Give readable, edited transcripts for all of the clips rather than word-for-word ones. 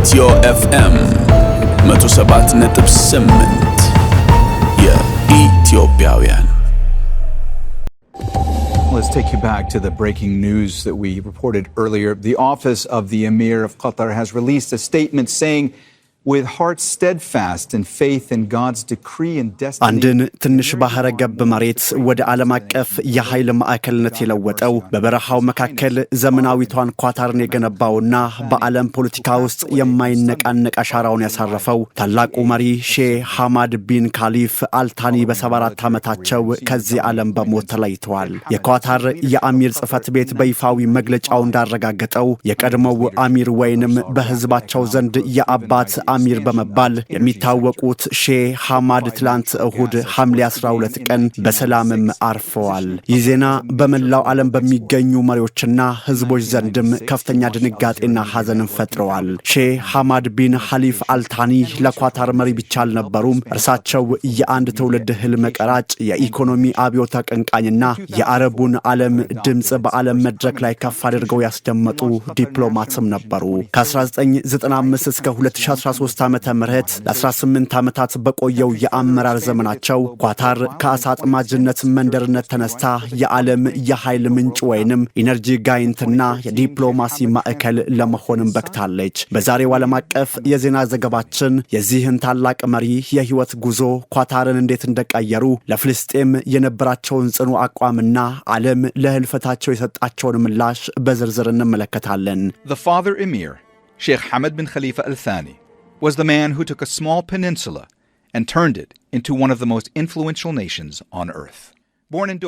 ኢትዮ ኤፍኤም 107.8 የኢትዮጵያውያን Let's take you back to the breaking news that we reported earlier. The office of the Emir of Qatar has released a statement saying, with hearts steadfast in faith in God's decree and destiny. አንድን ትንሽ ባህረ ገብ መሬት ወደ ዓለም አቀፍ የኃይል ማዕከልነት የለወጠው በበረሃው መካከል ዘመናዊቷን ኳታርን የገነባውና በዓለም ፖለቲካ ውስጥ የማይነቃነቅ አሻራውን ያሳረፈው ታላቁ መሪ ሼህ ሐማድ ቢን ካሊፍ አልታኒ በ74 ዓመታቸው ከዚህ ዓለም በሞት ተለይተዋል። የኳታር የአሚር ጽሕፈት ቤት በይፋዊ መግለጫው እንዳረጋገጠው የቀድሞው አሚር ወይንም በሕዝባቸው ዘንድ የአባት አሚር በመባል የሚታወቁት ሼህ ሐማድ ትላንት እሁድ ሐምሌ 12 ቀን በሰላምም አርፈዋል። ይህ ዜና በመላው ዓለም በሚገኙ መሪዎችና ህዝቦች ዘንድም ከፍተኛ ድንጋጤና ሐዘንን ፈጥረዋል። ሼህ ሐማድ ቢን ኻሊፍ አልታኒ ለኳታር መሪ ብቻ አልነበሩም። እርሳቸው የአንድ ትውልድ ህልም ቀራጭ፣ የኢኮኖሚ አብዮት አቀንቃኝና የአረቡን ዓለም ድምጽ በዓለም መድረክ ላይ ከፍ አድርገው ያስደመጡ ዲፕሎማትም ነበሩ። ከ1995 እስከ 2013 ዓመተ ምህረት ለ18 ዓመታት በቆየው የአመራር ዘመናቸው ኳታር ከአሳጥማጅነት መንደርነት ተነስታ የዓለም የኃይል ምንጭ ወይንም ኢነርጂ ጋይንትና የዲፕሎማሲ ማዕከል ለመሆንም በክታለች። በዛሬው ዓለም አቀፍ የዜና ዘገባችን የዚህን ታላቅ መሪ የህይወት ጉዞ፣ ኳታርን እንዴት እንደቀየሩ፣ ለፍልስጤም የነበራቸውን ጽኑ አቋምና ዓለም ለህልፈታቸው የሰጣቸውን ምላሽ በዝርዝር እንመለከታለን። The father Emir, Sheikh Hamad bin Khalifa Al Thani, was the man who took a small peninsula and turned it into one of the most influential nations on earth.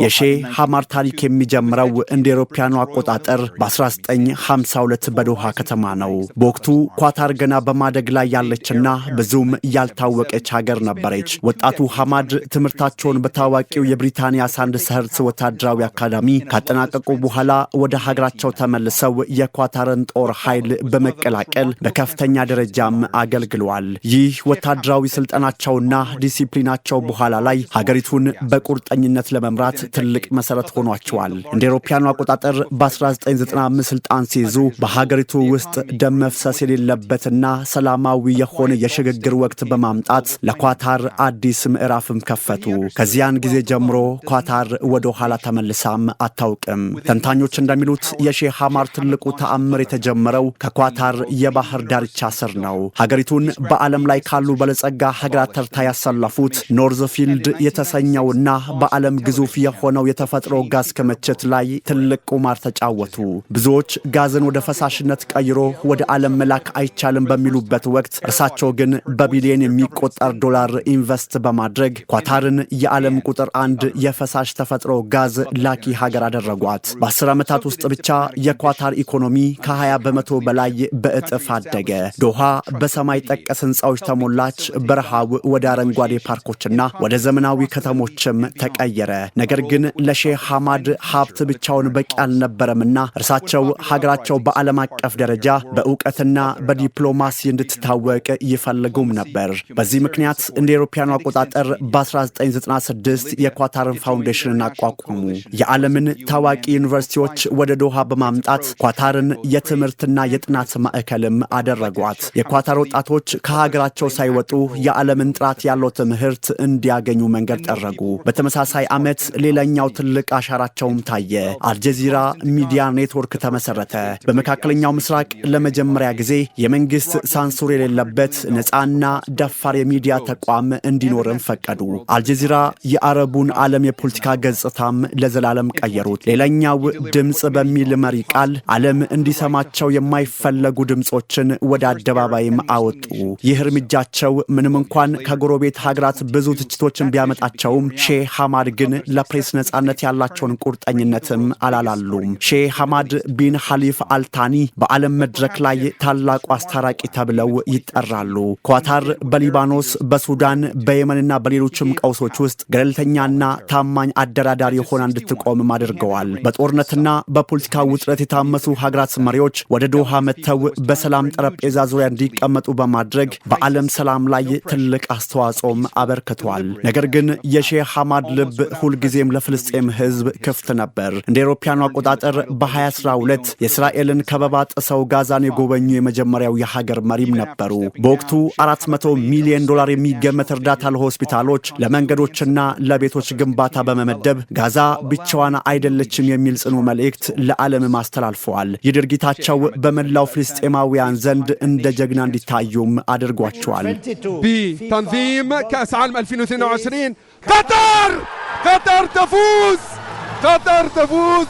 የሼህ ሐማድ ታሪክ የሚጀምረው እንደ አውሮፓውያኑ አቆጣጠር በ1952 በዶሃ ከተማ ነው። በወቅቱ ኳታር ገና በማደግ ላይ ያለችና ብዙም ያልታወቀች ሀገር ነበረች። ወጣቱ ሐማድ ትምህርታቸውን በታዋቂው የብሪታንያ ሳንድህርስት ወታደራዊ አካዳሚ ካጠናቀቁ በኋላ ወደ ሀገራቸው ተመልሰው የኳታርን ጦር ኃይል በመቀላቀል በከፍተኛ ደረጃም አገልግለዋል። ይህ ወታደራዊ ስልጠናቸውና ዲሲፕሊናቸው በኋላ ላይ ሀገሪቱን በቁርጠኝነት ለመምራት ትልቅ መሰረት ሆኗቸዋል። እንደ አውሮፓውያኑ አቆጣጠር በ1995 ስልጣን ሲይዙ በሀገሪቱ ውስጥ ደም መፍሰስ የሌለበትና ሰላማዊ የሆነ የሽግግር ወቅት በማምጣት ለኳታር አዲስ ምዕራፍም ከፈቱ። ከዚያን ጊዜ ጀምሮ ኳታር ወደ ኋላ ተመልሳም አታውቅም። ተንታኞች እንደሚሉት የሼህ ሐማድ ትልቁ ተአምር የተጀመረው ከኳታር የባህር ዳርቻ ስር ነው። ሀገሪቱን በዓለም ላይ ካሉ በለጸጋ ሀገራት ተርታ ያሰለፉት ኖርዝፊልድ የተሰኘውና በዓለም ግዙፍ የሆነው የተፈጥሮ ጋዝ ክምችት ላይ ትልቅ ቁማር ተጫወቱ። ብዙዎች ጋዝን ወደ ፈሳሽነት ቀይሮ ወደ ዓለም መላክ አይቻልም በሚሉበት ወቅት እርሳቸው ግን በቢሊዮን የሚቆጠር ዶላር ኢንቨስት በማድረግ ኳታርን የዓለም ቁጥር 1 የፈሳሽ ተፈጥሮ ጋዝ ላኪ ሀገር አደረጓት። በ10 ዓመታት ውስጥ ብቻ የኳታር ኢኮኖሚ ከ20 በመቶ በላይ በእጥፍ አደገ። ዶሃ በሰማይ ጠቀስ ህንፃዎች ተሞላች። በረሃው ወደ አረንጓዴ ፓርኮችና ወደ ዘመናዊ ከተሞችም ተቀየረ። ነገር ግን ለሼህ ሐማድ ሀብት ብቻውን በቂ አልነበረምና እርሳቸው ሀገራቸው በዓለም አቀፍ ደረጃ በእውቀትና በዲፕሎማሲ እንድትታወቅ ይፈልጉም ነበር። በዚህ ምክንያት እንደ አውሮፓውያኑ አቆጣጠር በ1996 የኳታርን ፋውንዴሽንን አቋቋሙ። የዓለምን ታዋቂ ዩኒቨርሲቲዎች ወደ ዶሃ በማምጣት ኳታርን የትምህርትና የጥናት ማዕከልም አደረጓት። የኳታር ወጣቶች ከሀገራቸው ሳይወጡ የዓለምን ጥራት ያለው ትምህርት እንዲያገኙ መንገድ ጠረጉ። በተመሳሳይ ዓመት ሌላኛው ትልቅ አሻራቸውም ታየ። አልጀዚራ ሚዲያ ኔትወርክ ተመሰረተ። በመካከለኛው ምስራቅ ለመጀመሪያ ጊዜ የመንግስት ሳንሱር የሌለበት ነፃና ደፋር የሚዲያ ተቋም እንዲኖርም ፈቀዱ። አልጀዚራ የአረቡን ዓለም የፖለቲካ ገጽታም ለዘላለም ቀየሩት። ሌላኛው ድምጽ በሚል መሪ ቃል ዓለም እንዲሰማቸው የማይፈለጉ ድምጾችን ወደ አደባባይም አወጡ። ይህ እርምጃቸው ምንም እንኳን ከጎረቤት ሀገራት ብዙ ትችቶችን ቢያመጣቸውም ሼህ ሐማድ ግን ለፕሬስ ነጻነት ያላቸውን ቁርጠኝነትም አላላሉም። ሼህ ሐማድ ቢን ኻሊፍ አልታኒ በዓለም መድረክ ላይ ታላቁ አስታራቂ ተብለው ይጠራሉ። ኳታር በሊባኖስ፣ በሱዳን፣ በየመንና በሌሎችም ቀውሶች ውስጥ ገለልተኛና ታማኝ አደራዳሪ ሆና እንድትቆምም አድርገዋል። በጦርነትና በፖለቲካ ውጥረት የታመሱ ሀገራት መሪዎች ወደ ዶሃ መጥተው በሰላም ጠረጴዛ ዙሪያ እንዲቀመጡ በማድረግ በዓለም ሰላም ላይ ትልቅ አስተዋጽኦም አበርክተዋል። ነገር ግን የሼህ ሐማድ ልብ ሁል ሁልጊዜም ለፍልስጤም ሕዝብ ክፍት ነበር። እንደ አውሮፓውያኑ አቆጣጠር በ2012 የእስራኤልን ከበባ ጥሰው ጋዛን የጎበኙ የመጀመሪያው የሀገር መሪም ነበሩ። በወቅቱ $400 ሚሊዮን የሚገመት እርዳታ ለሆስፒታሎች፣ ለመንገዶችና ለቤቶች ግንባታ በመመደብ ጋዛ ብቻዋን አይደለችም የሚል ጽኑ መልእክት ለዓለም ማስተላልፈዋል። ይህ ድርጊታቸው በመላው ፍልስጤማውያን ዘንድ እንደ ጀግና እንዲታዩም አድርጓቸዋል። بتنظيم كأس عالم 2022 قطر تفوز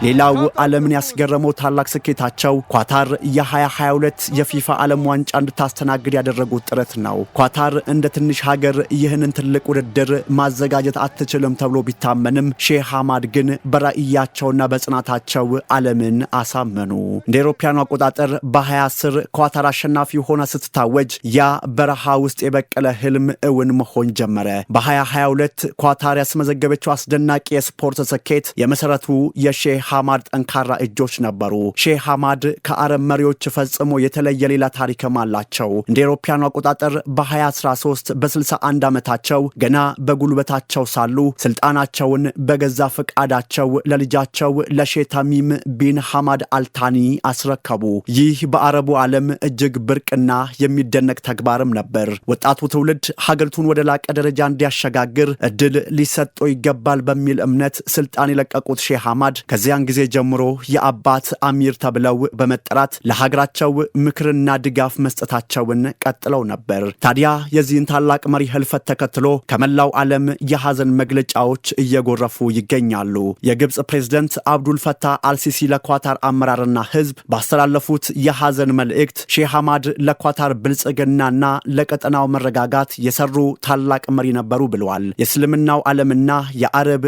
ሌላው ዓለምን ያስገረመው ታላቅ ስኬታቸው ኳታር የ2022 የፊፋ ዓለም ዋንጫ እንድታስተናግድ ያደረጉት ጥረት ነው። ኳታር እንደ ትንሽ ሀገር ይህንን ትልቅ ውድድር ማዘጋጀት አትችልም ተብሎ ቢታመንም ሼህ ሐማድ ግን በራእያቸውና በጽናታቸው ዓለምን አሳመኑ። እንደ አውሮፓውያኑ አቆጣጠር በ2010 ኳታር አሸናፊ ሆና ስትታወጅ ያ በረሃ ውስጥ የበቀለ ህልም እውን መሆን ጀመረ። በ2022 ኳታር ያስመዘገበችው አስደናቂ የስፖርት ስኬት የመሰረቱ የሼህ ሐማድ ጠንካራ እጆች ነበሩ። ሼህ ሐማድ ከአረብ መሪዎች ፈጽሞ የተለየ ሌላ ታሪክም አላቸው። እንደ አውሮፓውያኑ አቆጣጠር በ2013 በ61 ዓመታቸው ገና በጉልበታቸው ሳሉ ስልጣናቸውን በገዛ ፈቃዳቸው ለልጃቸው ለሼህ ተሚም ቢን ሐማድ አልታኒ አስረከቡ። ይህ በአረቡ ዓለም እጅግ ብርቅና የሚደነቅ ተግባርም ነበር። ወጣቱ ትውልድ ሀገሪቱን ወደ ላቀ ደረጃ እንዲያሸጋግር እድል ሊሰጠው ይገባል በሚል እምነት ስልጣን የለቀቁት ሼህ ሐማድ ከዚያን ጊዜ ጀምሮ የአባት አሚር ተብለው በመጠራት ለሀገራቸው ምክርና ድጋፍ መስጠታቸውን ቀጥለው ነበር። ታዲያ የዚህን ታላቅ መሪ ህልፈት ተከትሎ ከመላው ዓለም የሐዘን መግለጫዎች እየጎረፉ ይገኛሉ። የግብጽ ፕሬዝዳንት አብዱል ፈታህ አልሲሲ ለኳታር አመራርና ህዝብ ባስተላለፉት የሐዘን መልእክት ሼህ ሐማድ ለኳታር ብልጽግናና ለቀጠናው መረጋጋት የሰሩ ታላቅ መሪ ነበሩ ብለዋል። የእስልምናው ዓለምና የአረብ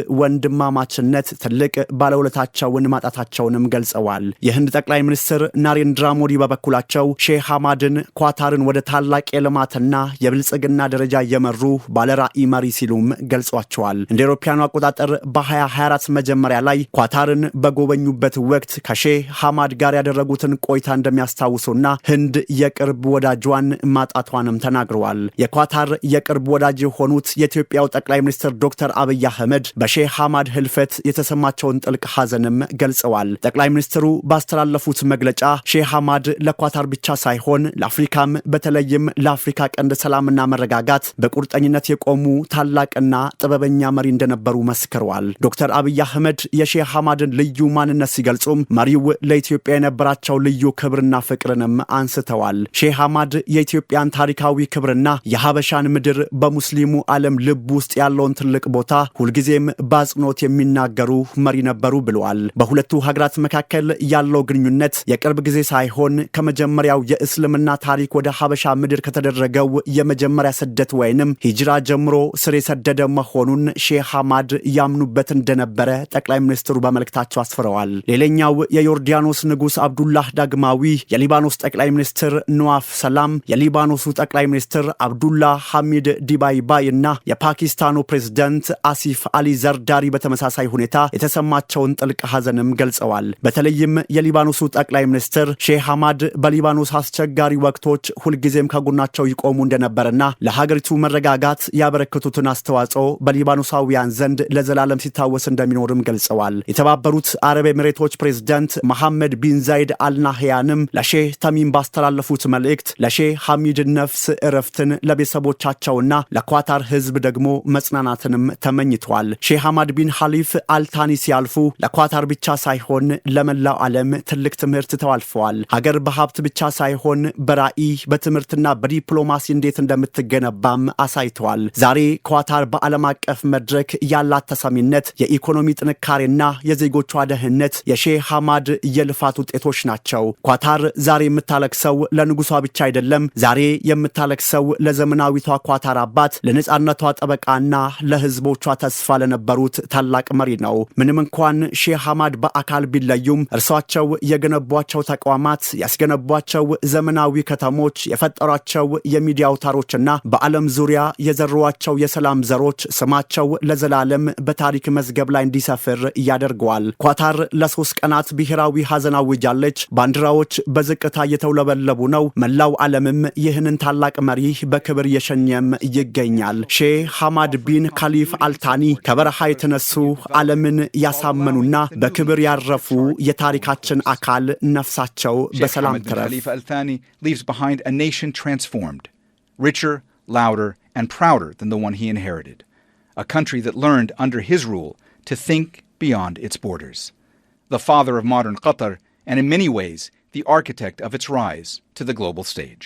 ወንድማማችነት ትልቅ ባለውለታቸውን ማጣታቸውንም ገልጸዋል። የህንድ ጠቅላይ ሚኒስትር ናሬንድራ ሞዲ በበኩላቸው ሼህ ሐማድን ኳታርን ወደ ታላቅ የልማትና የብልጽግና ደረጃ የመሩ ባለራዕይ መሪ ሲሉም ገልጿቸዋል። እንደ አውሮፓውያኑ አቆጣጠር በ2024 መጀመሪያ ላይ ኳታርን በጎበኙበት ወቅት ከሼህ ሐማድ ጋር ያደረጉትን ቆይታ እንደሚያስታውሱና ህንድ የቅርብ ወዳጇን ማጣቷንም ተናግረዋል። የኳታር የቅርብ ወዳጅ የሆኑት የኢትዮጵያው ጠቅላይ ሚኒስትር ዶክተር አብይ አህመድ በሼህ ሐማድ ህልፈት የተሰማቸውን ጥልቅ ሐዘንም ገልጸዋል። ጠቅላይ ሚኒስትሩ ባስተላለፉት መግለጫ ሼህ ሐማድ ለኳታር ብቻ ሳይሆን ለአፍሪካም በተለይም ለአፍሪካ ቀንድ ሰላምና መረጋጋት በቁርጠኝነት የቆሙ ታላቅና ጥበበኛ መሪ እንደነበሩ መስክረዋል። ዶክተር አብይ አህመድ የሼህ ሐማድን ልዩ ማንነት ሲገልጹም መሪው ለኢትዮጵያ የነበራቸው ልዩ ክብርና ፍቅርንም አንስተዋል። ሼህ ሐማድ የኢትዮጵያን ታሪካዊ ክብርና የሀበሻን ምድር በሙስሊሙ ዓለም ልብ ውስጥ ያለውን ትልቅ ቦታ ሁልጊዜም በአጽንኦት የሚናገሩ መሪ ነበሩ ብለዋል። በሁለቱ ሀገራት መካከል ያለው ግንኙነት የቅርብ ጊዜ ሳይሆን ከመጀመሪያው የእስልምና ታሪክ ወደ ሀበሻ ምድር ከተደረገው የመጀመሪያ ስደት ወይንም ሂጅራ ጀምሮ ስር የሰደደ መሆኑን ሼህ ሐማድ ያምኑበት እንደነበረ ጠቅላይ ሚኒስትሩ በመልእክታቸው አስፍረዋል። ሌላኛው የዮርዳኖስ ንጉስ አብዱላህ ዳግማዊ፣ የሊባኖስ ጠቅላይ ሚኒስትር ነዋፍ ሰላም፣ የሊባኖሱ ጠቅላይ ሚኒስትር አብዱላህ ሐሚድ ዲባይባይ እና የፓኪስታኑ ፕሬዝዳንት አሲፍ አሊ ዘርዳሪ በተመሳሳይ ሁኔታ የተሰማቸውን ጥልቅ ሐዘንም ገልጸዋል። በተለይም የሊባኖሱ ጠቅላይ ሚኒስትር ሼህ ሐማድ በሊባኖስ አስቸጋሪ ወቅቶች ሁልጊዜም ከጎናቸው ይቆሙ እንደነበረና ለሀገሪቱ መረጋጋት ያበረከቱትን አስተዋጽኦ በሊባኖሳውያን ዘንድ ለዘላለም ሲታወስ እንደሚኖርም ገልጸዋል። የተባበሩት አረብ ኤሚሬቶች ፕሬዝዳንት መሐመድ ቢን ዛይድ አልናህያንም ለሼህ ተሚም ባስተላለፉት መልእክት ለሼህ ሐሚድ ነፍስ እረፍትን፣ ለቤተሰቦቻቸውና ለኳታር ህዝብ ደግሞ መጽናናትንም ተመኝቷል። ሼህ ሐማድ ቢን ሐሊፍ አልታኒ ሲያልፉ ለኳታር ብቻ ሳይሆን ለመላው ዓለም ትልቅ ትምህርት ተዋልፈዋል። ሀገር በሀብት ብቻ ሳይሆን በራዕይ በትምህርትና በዲፕሎማሲ እንዴት እንደምትገነባም አሳይተዋል። ዛሬ ኳታር በዓለም አቀፍ መድረክ ያላት ተሰሚነት፣ የኢኮኖሚ ጥንካሬና የዜጎቿ ደህንነት የሼህ ሐማድ የልፋት ውጤቶች ናቸው። ኳታር ዛሬ የምታለቅሰው ለንጉሷ ብቻ አይደለም። ዛሬ የምታለቅሰው ለዘመናዊቷ ኳታር አባት፣ ለነጻነቷ ጠበቃና ለህዝቦቿ ተስፋ ለነበሩት ታላቅ መሪ ነው። ምንም እንኳን ሼህ ሐማድ በአካል ቢለዩም እርሷቸው የገነቧቸው ተቋማት፣ ያስገነቧቸው ዘመናዊ ከተሞች፣ የፈጠሯቸው የሚዲያ አውታሮችና በዓለም ዙሪያ የዘሯቸው የሰላም ዘሮች ስማቸው ለዘላለም በታሪክ መዝገብ ላይ እንዲሰፍር ያደርገዋል። ኳታር ለ3 ቀናት ብሔራዊ ሐዘን አውጃለች። ባንዲራዎች በዝቅታ እየተውለበለቡ ነው። መላው ዓለምም ይህንን ታላቅ መሪ በክብር የሸኘም ይገኛል። ሼህ ሐማድ ቢን ካሊፍ አልታኒ ከበረሃ የተነሱ ዓለምን ያሳመኑና በክብር ያረፉ የታሪካችን አካል ነፍሳቸው በሰላም ትረፍ። Khalifa Al-Thani leaves behind a nation transformed, richer, louder, and prouder than the one he inherited. A country that learned under his rule to think beyond its borders. The father of modern Qatar, and in many ways, the architect of its rise to the global stage.